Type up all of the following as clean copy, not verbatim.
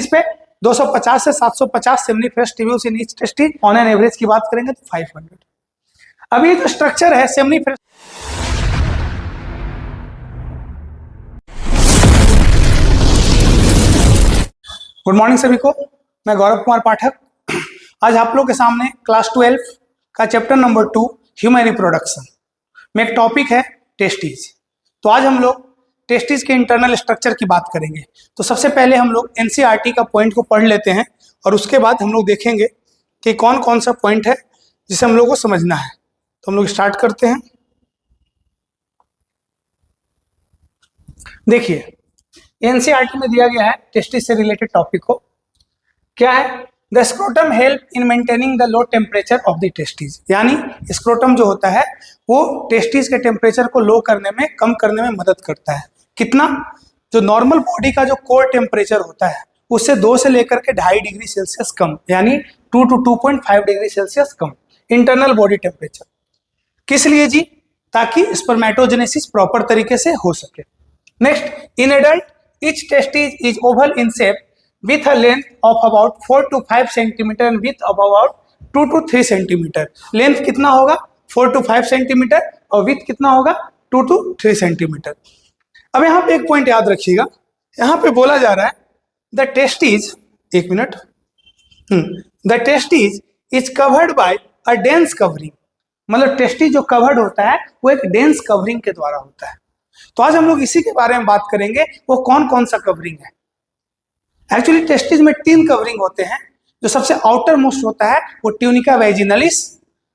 Testis पे 250 से 750 seminiferous tubules in each testis, on an average की बात करेंगे तो 500। अब ये जो स्ट्रक्चर है सेमनीफेरस, गुड मॉर्निंग सभी को, मैं गौरव कुमार पाठक। आज आप लोग के सामने क्लास 12 का चैप्टर नंबर 2 ह्यूमन रिप्रोडक्शन में एक टॉपिक है टेस्टिस। तो आज हम लोग टेस्टिस के इंटरनल स्ट्रक्चर की बात करेंगे। तो सबसे पहले हम लोग एनसीईआरटी का पॉइंट को पढ़ लेते हैं और उसके बाद हम लोग देखेंगे कि कौन कौन सा पॉइंट है जिसे हम लोग को समझना है। तो हम लोग स्टार्ट करते हैं। देखिए, एनसीईआरटी में दिया गया है टेस्टिस से रिलेटेड टॉपिक को, क्या है, the scrotum help in maintaining the low temperature of the testis. यानी स्क्रोटम जो होता है वो टेस्टिस के टेम्परेचर को लो करने में, कम करने में मदद करता है। कितना? जो नॉर्मल बॉडी का जो कोर टेम्परेचर होता है उससे 2 से लेकर के 2.5 डिग्री सेल्सियस कम, यानी 2 to 2.5 degree Celsius come internal body temperature. किस लिए जी? ताकि स्पर्मेटोजेनेसिस प्रॉपर तरीके से हो सके। Next, in adult each testis is oval in shape with a length of about 4 to 5 centimeter and width of about 2 to 3 centimeter। Length कितना होगा? 4 to 5 centimetre और विथ कितना होगा? 2 to 3 सेंटीमीटर। अब यहाँ पे एक पॉइंट याद रखिएगा, यहाँ पे बोला जा रहा है द टेस्टिस, एक minute, the testis is covered by a dense covering. मतलब टेस्टिस जो कवर्ड होता है वो एक डेंस कवरिंग के द्वारा होता है। तो आज हम लोग इसी के बारे में बात करेंगे, वो कौन कौन सा कवरिंग है। एक्चुअली टेस्टिस में 3 कवरिंग होते हैं। जो सबसे आउटर मोस्ट होता है वो ट्यूनिका वैजिनलिस,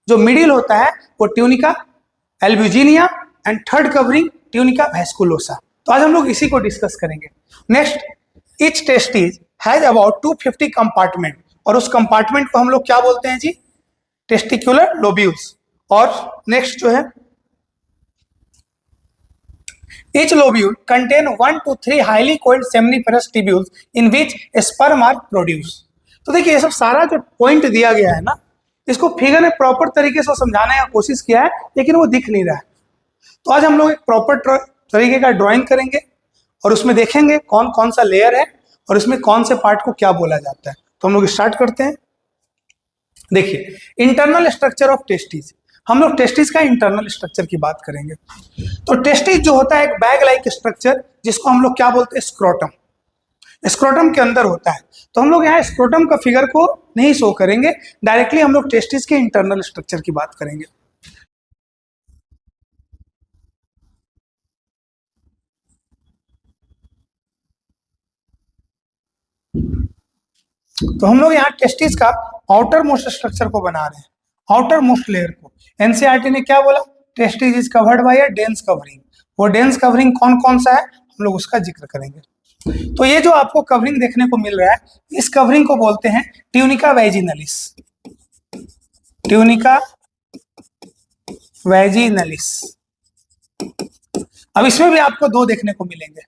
जो मिडिल होता है वो tunica albuginea and third covering tunica vasculosa. तो आज हम लोग इसी को डिस्कस करेंगे। Next, each testis has about 250 compartment, और उस कंपार्टमेंट को हम लोग क्या बोलते हैं जी? Testicular lobules. और नेक्स्ट जो है, each lobule contain 1 to 3 highly coiled seminiferous tubules in which sperm are produced। तो देखिए, ये सब सारा जो पॉइंट दिया गया है ना, इसको फिगर में प्रॉपर तरीके से समझाने का कोशिश किया है, लेकिन वो दिख नहीं रहा है। तो आज हम लोग एक प्रॉपर तरीके का ड्राइंग करेंगे और उसमें देखेंगे कौन कौन सा लेयर है और इसमें कौन से पार्ट को क्या बोला जाता है। तो हम लोग स्टार्ट करते हैं। देखिए, इंटरनल स्ट्रक्चर ऑफ टेस्टिस, हम लोग टेस्टिस का इंटरनल स्ट्रक्चर की बात करेंगे। तो टेस्टिस जो होता है एक बैग लाइक स्ट्रक्चर, जिसको हम लोग क्या बोलते हैं? स्क्रोटम। स्क्रोटम के अंदर होता है। तो हम लोग यहाँ स्क्रोटम का फिगर को नहीं शो करेंगे, डायरेक्टली हम लोग टेस्टिस के इंटरनल स्ट्रक्चर की बात करेंगे। तो हम लोग यहाँ टेस्टिस का आउटर मोस्ट स्ट्रक्चर को बना रहे हैं, आउटर मोस्ट लेयर को। एनसीईआरटी ने क्या बोला? Testis is covered by a dense covering. वो डेंस कवरिंग कौन कौन सा है हम लोग उसका जिक्र करेंगे। तो ये जो आपको कवरिंग देखने को मिल रहा है, इस कवरिंग को बोलते हैं ट्यूनिका वैजिनलिस। ट्यूनिका वैजिनलिस। अब इसमें भी आपको 2 देखने को मिलेंगे,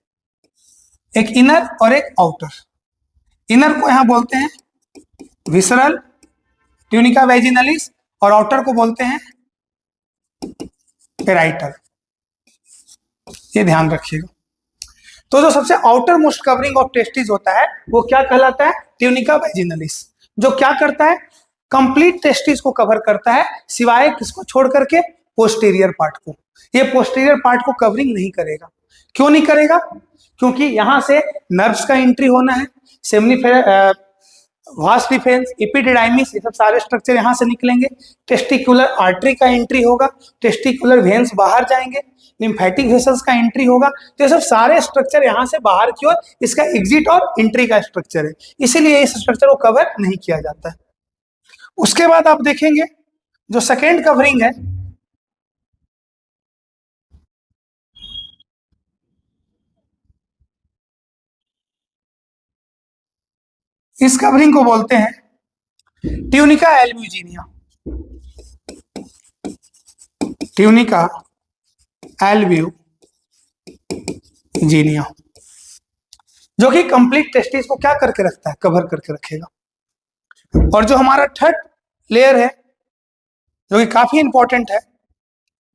एक इनर और एक आउटर। इनर को यहां बोलते हैं विसरल ट्यूनिका वैजिनलिस और आउटर को बोलते हैं पेराइटल। ये ध्यान रखिएगा। तो जो सबसे outer most covering of testis होता है वो क्या कहलाता है? ट्यूनिका वैजिनलिस। जो क्या करता है? कंप्लीट टेस्टिस को कवर करता है, सिवाय किसको छोड़ करके? पोस्टीरियर पार्ट को। ये पोस्टीरियर पार्ट को कवरिंग नहीं करेगा। क्यों नहीं करेगा? क्योंकि यहां से नर्व्स का एंट्री होना है, सेमनीफेरस, वास डिफेंस, एपिडिडाइमिस, ये सब सारे स्ट्रक्चर यहां से निकलेंगे। टेस्टिकुलर आर्टरी का एंट्री होगा, टेस्टिकुलर वेन्स बाहर जाएंगे, लिम्फेटिक वेसल्स का एंट्री होगा। तो ये सब सारे स्ट्रक्चर यहां से बाहर की ओर इसका एग्जिट और एंट्री का स्ट्रक्चर है, इसीलिए इस स्ट्रक्चर को कवर नहीं किया जाता है। उसके बाद आप देखेंगे जो सेकेंड कवरिंग है, इस कवरिंग को बोलते हैं ट्यूनिका एल्ब्यूजिनिया। ट्यूनिका एल्ब्यूजिनिया, जो कि कंप्लीट टेस्टिस को क्या करके रखता है? कवर करके रखेगा। और जो हमारा थर्ड लेयर है जो कि काफी इंपॉर्टेंट है,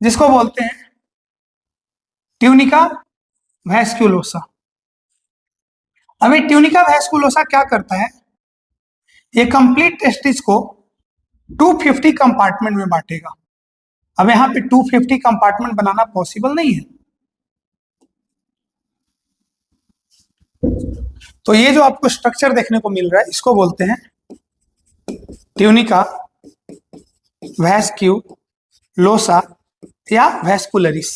जिसको बोलते हैं ट्यूनिका वैस्कुलोसा। अभी ट्यूनिका वैस्कुलोसा क्या करता है, ये कंप्लीट टेस्टिस को 250 कंपार्टमेंट में बांटेगा। अब यहाँ पे 250 कंपार्टमेंट बनाना पॉसिबल नहीं है, तो ये जो आपको स्ट्रक्चर देखने को मिल रहा है इसको बोलते हैं ट्यूनिका वैस्क्यूलोसा या वैस्कुलरिस।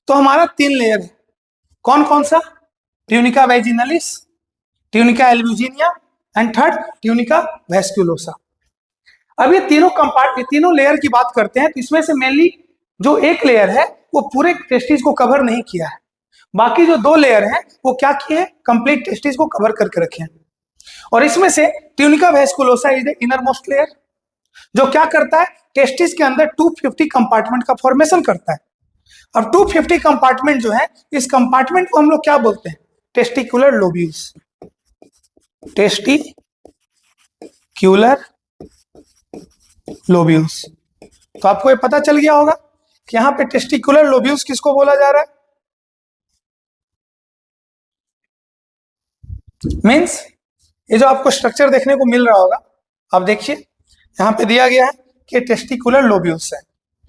तो हमारा 3 लेयर है, कौन कौन सा? Tunica vaginalis, tunica albuginea and third tunica vasculosa. अब ये तीनों लेयर की बात करते हैं, तो इसमें से मेनली जो एक लेयर है वो पूरे टेस्टिस को कवर नहीं किया है, बाकी जो 2 लेयर हैं वो क्या किए हैं, कंप्लीट टेस्टिस को कवर करके रखे हैं। और इसमें से tunica vasculosa is the inner most layer, जो क्या करता है, टेस्टिस के अंदर 250 कंपार्टमेंट का फॉर्मेशन करता है। अब 250 कंपार्टमेंट जो है, इस कंपार्टमेंट को हम लोग क्या बोलते हैं, टेस्टिकुलर लोब्यूल्स। Testicular lobules. तो आपको ये पता चल गया होगा कि यहाँ पे टेस्टिकुलर लोब्यूल्स किसको बोला जा रहा है, मीन्स ये जो आपको स्ट्रक्चर देखने को मिल रहा होगा, आप देखिए यहाँ पे दिया गया है कि टेस्टिकुलर लोब्यूल्स है।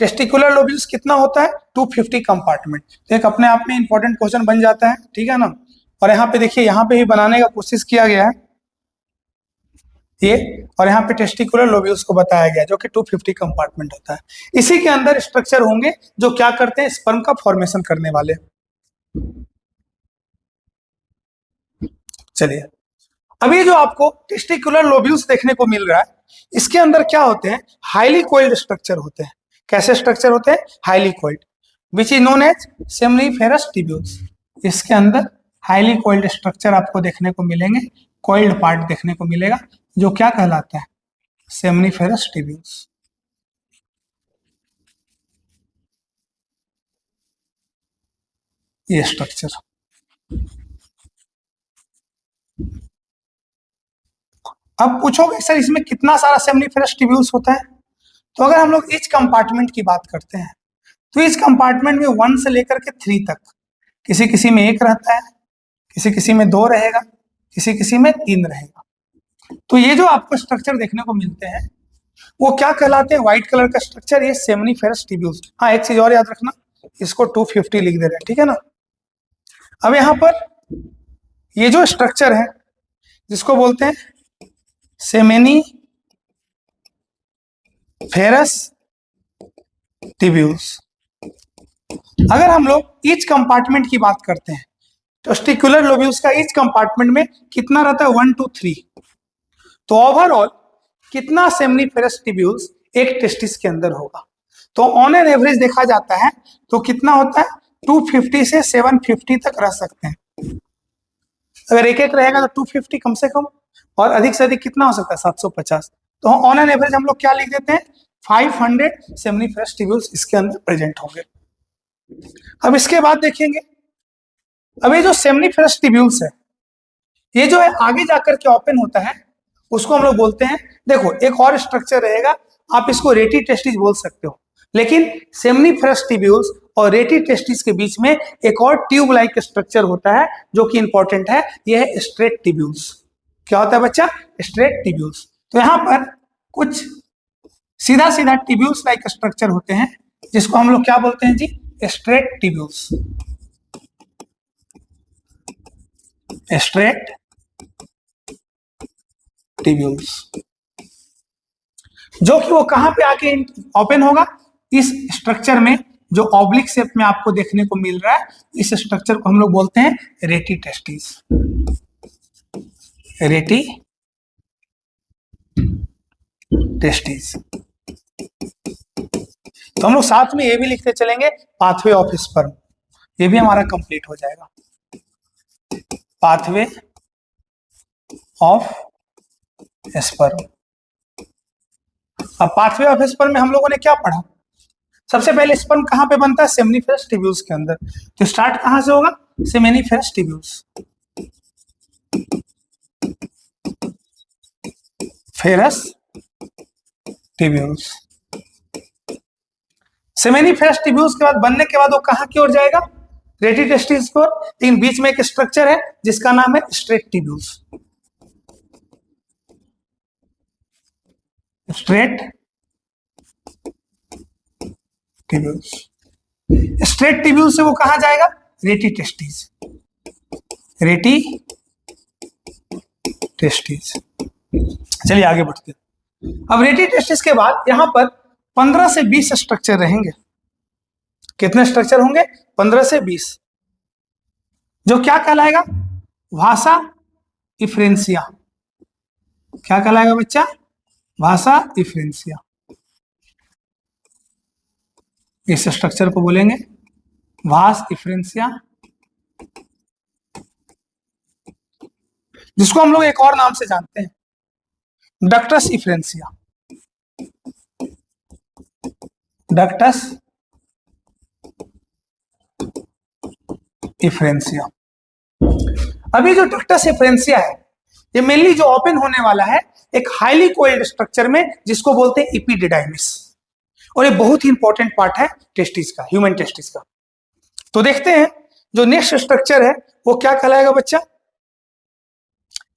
टेस्टिकुलर लोब्यूल्स कितना होता है, 250 कंपार्टमेंट। तो एक अपने आप में इंपॉर्टेंट क्वेश्चन बन जाता है, ठीक है ना। और यहाँ पे देखिए, यहाँ पे भी बनाने का कोशिश किया गया है ये, और यहाँ पे टेस्टिकुलर लोब्यूल्स को बताया गया जो कि 250 कंपार्टमेंट होता है। इसी के अंदर स्ट्रक्चर होंगे जो क्या करते हैं, स्पर्म का फॉर्मेशन करने वाले। चलिए, अभी जो आपको टेस्टिकुलर लोब्यूल्स देखने को मिल रहा है, इसके अंदर क्या होते हैं, हाईली कोइल्ड स्ट्रक्चर होते हैं। कैसे स्ट्रक्चर होते हैं, highly coiled, which is known as seminiferous tubules. इसके अंदर हाईली कोइल्ड स्ट्रक्चर आपको देखने को मिलेंगे, कोइल्ड पार्ट देखने को मिलेगा, जो क्या कहलाता है, सेमनीफेरस ट्यूब्यूल्स। ये स्ट्रक्चर। अब पूछोगे सर इसमें कितना सारा सेमनीफेरस ट्यूब्यूल्स होता है, तो अगर हम लोग ईच कंपार्टमेंट की बात करते हैं, तो इस कंपार्टमेंट में 1 से लेकर के 3 तक, किसी किसी में 1 रहता है, किसी किसी में 2 रहेगा, किसी किसी में 3 रहेगा। तो ये जो आपको स्ट्रक्चर देखने को मिलते हैं वो क्या कहलाते हैं, व्हाइट कलर का स्ट्रक्चर, ये सेमनीफेरस ट्यूब्यूल्स। हाँ, एक चीज और याद रखना, इसको 250 लिख दे रहे हैं, ठीक है ना। अब यहाँ पर ये जो स्ट्रक्चर है जिसको बोलते हैं सेमनीफेरस ट्यूब्यूल्स, अगर हम लोग ईच कंपार्टमेंट की बात करते हैं, टेस्टिकुलर लोब्यूल्स का ईच कंपार्टमेंट में कितना रहता है, 1 to 3। तो ओवरऑल कितना सेमनीफेरस ट्यूब्यूल्स एक टेस्टिस के अंदर होगा, तो ऑन एन एवरेज देखा जाता है तो कितना होता है, 250 से 750 तक रह सकते हैं। अगर एक एक रहेगा तो 250 कम से कम, और अधिक से अधिक कितना हो सकता है, 750। तो ऑन एन एवरेज हम लोग क्या लिख देते हैं, 500 सेमनीफेरस ट्यूब्यूल्स इसके अंदर प्रेजेंट होंगे। अब इसके बाद देखेंगे, अब ये जो सेमनीफेरस ट्यूब्यूल्स है, ये जो है आगे जाकर के ओपन होता है, उसको हम लोग बोलते हैं, देखो एक और स्ट्रक्चर रहेगा, आप इसको रेटी टेस्टिस बोल सकते हो, लेकिन सेमनीफेरस ट्यूब्यूल्स और रेटी टेस्टिस के बीच में एक और ट्यूब लाइक स्ट्रक्चर होता है जो कि इंपॉर्टेंट है, यह है स्ट्रेट ट्यूब्यूल्स। क्या होता है बच्चा, स्ट्रेट ट्यूब्यूल्स। तो यहाँ पर कुछ सीधा सीधा ट्यूब्यूल्स लाइक स्ट्रक्चर होते हैं जिसको हम लोग क्या बोलते हैं जी, स्ट्रेट ट्यूब्यूल्स। स्ट्रेट ट्यूब्यूल्स, जो कि वो कहां पे आके ओपन होगा, इस स्ट्रक्चर में जो ऑब्लिक शेप में आपको देखने को मिल रहा है, इस स्ट्रक्चर को हम लोग बोलते हैं रेटी टेस्टिस। रेटी टेस्टिस। तो हम लोग साथ में ये भी लिखते चलेंगे, पाथवे ऑफ स्पर्म, ये भी हमारा कंप्लीट हो जाएगा। Pathway of sperm. अब पाथवे ऑफ स्पर्म में हम लोगों ने क्या पढ़ा, सबसे पहले स्पर्म कहां पे बनता है, सेमनीफेरस ट्यूब्यूल्स के अंदर। तो स्टार्ट कहां से होगा, seminiferous tubules, ferrous tubules. Seminiferous tubules के बाद बनने के बाद वो कहां की ओर जाएगा, रेटी टेस्टिस को, लेकिन बीच में एक स्ट्रक्चर है जिसका नाम है straight tubules. Straight tubules, straight tubule से वो कहा जाएगा रेटी टेस्टिस, रेटी टेस्टिस। चलिए आगे बढ़ते हैं। अब रेटी टेस्टिस के बाद यहां पर 15 से 20 स्ट्रक्चर रहेंगे। कितने स्ट्रक्चर होंगे? 15 से 20, जो क्या कहलाएगा? भाषा इफ्रेंसिया। क्या कहलाएगा बच्चा? भाषा इफ्रेंसिया। इस स्ट्रक्चर को बोलेंगे भास इफ्रेंसिया, जिसको हम लोग एक और नाम से जानते हैं डक्टस इफ्रेंसिया। Ductus efferentia. अभी जो डक्टस इफ्रेंसिया है ये मेनली जो ओपन होने वाला है एक हाईली कोइल्ड स्ट्रक्चर में, जिसको बोलते हैं इपिडिडाइमिस, और ये बहुत ही इंपॉर्टेंट पार्ट है टेस्टिस का, ह्यूमन टेस्टिस का। तो देखते हैं जो नेक्स्ट स्ट्रक्चर है वो क्या कहलाएगा बच्चा?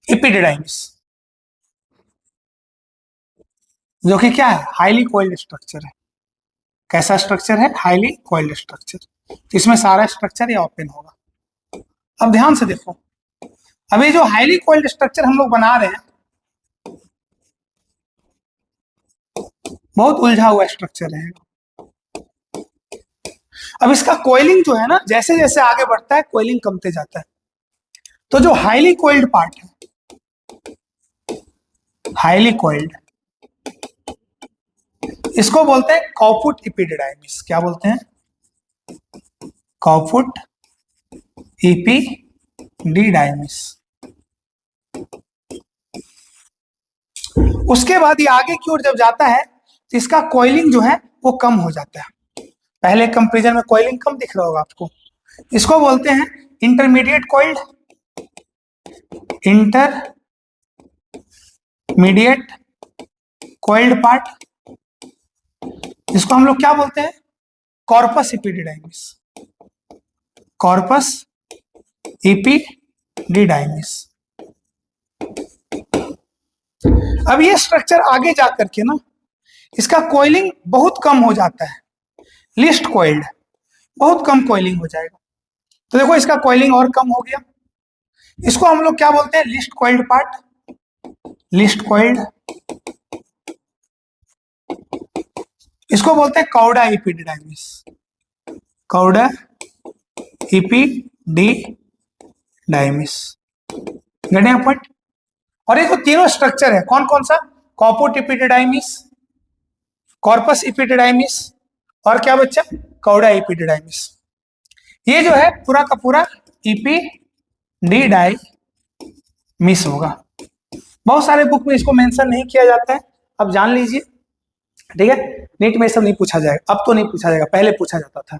इपिडिडाइमिस, जो कि क्या है? हाईली कोइल्ड स्ट्रक्चर है। कैसा स्ट्रक्चर है? Highly coiled structure. तो इसमें सारा स्ट्रक्चर ये ओपन होगा। अब ध्यान से देखो, अभी जो हाईली कोइल्ड स्ट्रक्चर हम लोग बना रहे हैं बहुत उलझा हुआ स्ट्रक्चर रहेगा। अब इसका कोइलिंग जो है ना, जैसे जैसे आगे बढ़ता है कोइलिंग कमते जाता है। तो जो हाईली कोइल्ड पार्ट है, हाईली कोइल्ड, इसको बोलते हैं कॉपुट इपिडिडाइमिस। क्या बोलते हैं? कॉपुट इपिडिडाइमिस। उसके बाद ये आगे की ओर जब जाता है तो इसका कॉइलिंग जो है वो कम हो जाता है। पहले कंपेरिजन में कॉइलिंग कम दिख रहा होगा आपको। इसको बोलते हैं intermediate coiled, intermediate coiled part, इसको हम लोग क्या बोलते हैं? Corpus epididymis, corpus epididymis. अब ये स्ट्रक्चर आगे जाकर के ना इसका कॉइलिंग बहुत कम हो जाता है, लिस्ट कॉइल्ड, बहुत कम कॉइलिंग हो जाएगा। तो देखो इसका कॉइलिंग और कम हो गया। इसको हम लोग क्या बोलते हैं? List coiled part, list coiled. इसको बोलते हैं कौड़ा इपिडिडाइमिस, कौड़ा इपिडिडाइमिस। Getting a point? और ये जो तीनों स्ट्रक्चर है कौन कौन सा? कॉपुट इपिडिडाइमिस, कॉर्पस इपिडिडाइमिस, और क्या बच्चा? कौड़ा इपिडिडाइमिस। ये जो है पूरा का पूरा इपिडिडाइमिस होगा। बहुत सारे बुक में इसको मेंशन नहीं किया जाता है, अब जान लीजिए, ठीक है? नीट में सब नहीं पूछा जाएगा, अब तो नहीं पूछा जाएगा, पहले पूछा जाता था।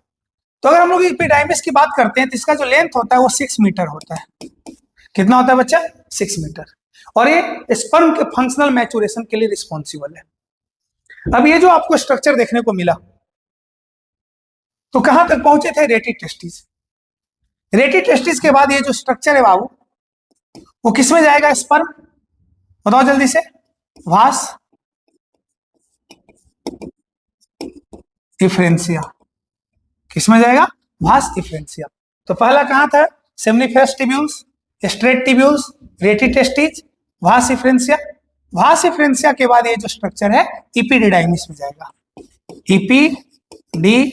तो अगर हम लोग इपिडाइमिस की बात करते हैं तो इसका जो लेंथ होता है वो 6 मीटर होता है। कितना होता है बच्चा? 6 मीटर। और ये स्पर्म के फंक्शनल मैचुरेशन के लिए रिस्पॉन्सिबल है। अब ये जो आपको स्ट्रक्चर देखने को मिला, तो कहां तक पहुंचे थे? रेटी टेस्टिस। रेटी टेस्टिस के बाद ये जो स्ट्रक्चर है बाबू, वो किस में जाएगा? स्पर्म, बताओ जल्दी से। वास इफ्रेंसिया। किस में जाएगा? वास इफ्रेंसिया। तो पहला कहां था? सेमनीफेरस टिब्यूल्स, स्ट्रेट टिब्यूल्स, रेटी टेस्टिस, वास इफ्रेंसिया। वास इफ्रेंसिया के बाद ये जो स्ट्रक्चर है इपिडिडाइमिस में जाएगा, इपिडिडाइमिस।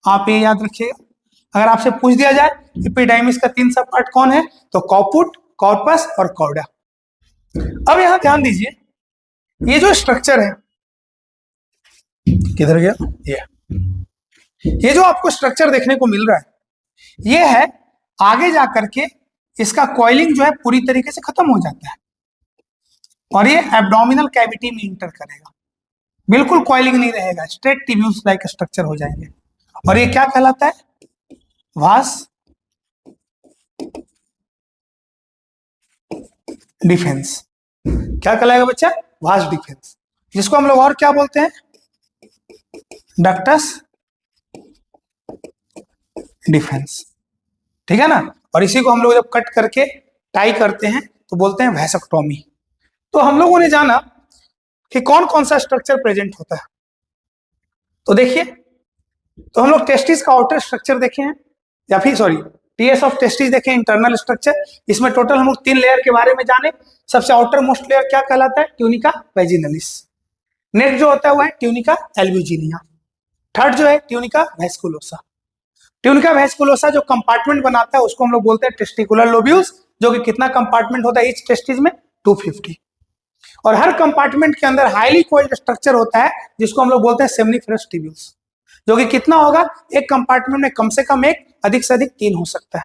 आप ये याद रखिएगा। अगर आपसे पूछ दिया जाए इपिडाइमिस का 3 सब पार्ट कौन है, तो कॉपुट, कॉर्पस और कौड़ा। अब यहां ध्यान दीजिए, ये जो स्ट्रक्चर है, किधर गया? ये जो आपको स्ट्रक्चर देखने को मिल रहा है, ये है आगे जाकर के इसका कॉइलिंग जो है पूरी तरीके से खत्म हो जाता है और ये एब्डोमिनल कैविटी में इंटर करेगा, बिल्कुल कॉइलिंग नहीं रहेगा, स्ट्रेट टिब्यूल्स लाइक स्ट्रक्चर हो जाएंगे। और ये क्या कहलाता है? वास डिफेंस। क्या कहलाएगा बच्चा? वास डिफेंस, जिसको हम लोग और क्या बोलते हैं? डक्टस डिफेंस, ठीक है ना। और इसी को हम लोग जब कट करके टाई करते हैं तो बोलते हैं वैसेक्टोमी। तो हम लोगों ने जाना कि कौन कौन सा स्ट्रक्चर प्रेजेंट होता है। तो देखिए, तो हम लोग टेस्टिस का आउटर स्ट्रक्चर देखे हैं, या फिर सॉरी टीएस ऑफ टेस्टिस देखे, इंटरनल स्ट्रक्चर। इसमें टोटल हम लोग 3 लेयर के बारे में जाने। सबसे आउटर मोस्ट लेयर क्या कहलाता है? ट्यूनिका वैजिनलिस। नेक्स्ट जो होता है वो है ट्यूनिका एल्ब्यूजिनिया। थर्ड जो है ट्यूनिका वेस्कुलोसा। ट्यूनिका वेस्कुलोसा जो कंपार्टमेंट बनाता है उसको हम लोग बोलते हैं टेस्टिकुलर लोब्यूल्स, जो कि कितना कंपार्टमेंट होता है इच टेस्टिस में? 250। और हर कंपार्टमेंट के अंदर हाईली कोइल्ड स्ट्रक्चर होता है जिसको हम लोग बोलते हैं सेमनीफेरस ट्यूब्यूल्स, जो कि कितना होगा? एक कंपार्टमेंट में कम से कम एक, अधिक से अधिक 3 हो सकता है।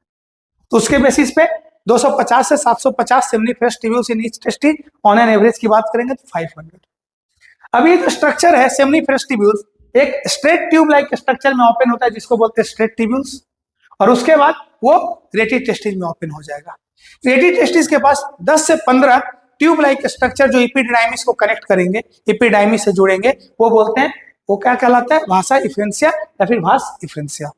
तो उसके बेसिस पे 250 से 750 seminiferous tubules in each testis, on an average की बात करेंगे तो 500। अभी जो स्ट्रक्चर है सेमनीफेरस ट्यूब्यूल्स, एक स्ट्रेट ट्यूब लाइक स्ट्रक्चर में ओपन होता है जिसको बोलते हैं स्ट्रेट ट्यूब्यूल्स, और उसके बाद वो रेटी टेस्टिस में ओपन हो जाएगा। रेटी टेस्टिस के पास 10 से 15 ट्यूब लाइक स्ट्रक्चर जो एपिडिडाइमिस को कनेक्ट करेंगे, एपिडाइमिस से जुड़ेंगे, वो बोलते हैं, वो क्या कहलाता है? वासा इफ्रेंसिया या फिर वास इफ्रेंसिया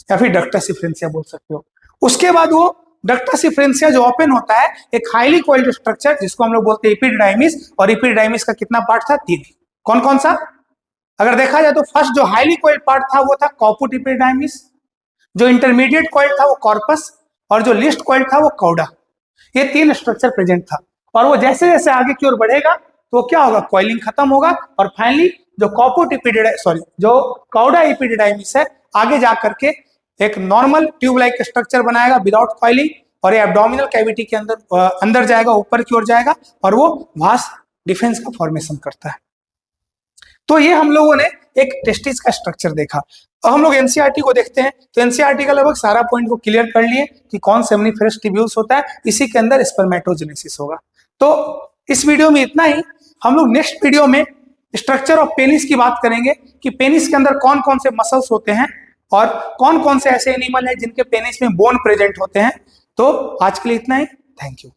या फिर डक्टस इफ्रेंसिया बोल सकते हो। उसके बाद वो डक्टस इफ्रेंसिया जो ओपन होता है, एक हाईली कोइल्ड स्ट्रक्चर जिसको हम लोग बोलते हैं एपिडिडाइमिस, और एपिडिडाइमिस का कितना पार्ट था? 3। कौन कौन सा? अगर देखा जाए तो फर्स्ट जो हाईली कोइल्ड पार्ट था वो था कॉपुट एपिडिडाइमिस, जो इंटरमीडिएट कोइल्ड था वो कॉर्पस, और जो लिस्ट कोइल्ड था वो कौडा। ये 3 स्ट्रक्चर प्रेजेंट था, और वो जैसे जैसे आगे की ओर बढ़ेगा तो क्या होगा? कॉइलिंग खत्म होगा, और फाइनली जो कॉपुट एपिडिडाइमिस जो कौडा एपिडिडाइमिस है, आगे जा करके एक नॉर्मल ट्यूब लाइक स्ट्रक्चर बनाएगा विदाउट कॉइलिंग, और ये एब्डोमिनल कैविटी के अंदर जाएगा, ऊपर की ओर जाएगा, और वो वास डिफेंस का फॉर्मेशन करता है। तो ये हम लोगों ने एक टेस्टिस का स्ट्रक्चर देखा। अब हम लोग एनसीईआरटी को देखते हैं। तो एनसीईआरटी का लगभग सारा पॉइंट को क्लियर कर लिए कि कौन सेमनीफेरस ट्यूब्यूल्स होता है, इसी के अंदर स्पर्मेटोजेनेसिस होगा। तो इस वीडियो में इतना ही। हम लोग नेक्स्ट वीडियो में स्ट्रक्चर ऑफ पेनिस की बात करेंगे कि पेनिस के अंदर कौन कौन से मसल्स होते हैं और कौन कौन से ऐसे एनिमल हैं जिनके पेनिस में बोन प्रेजेंट होते हैं। तो आज के लिए इतना ही। Thank you.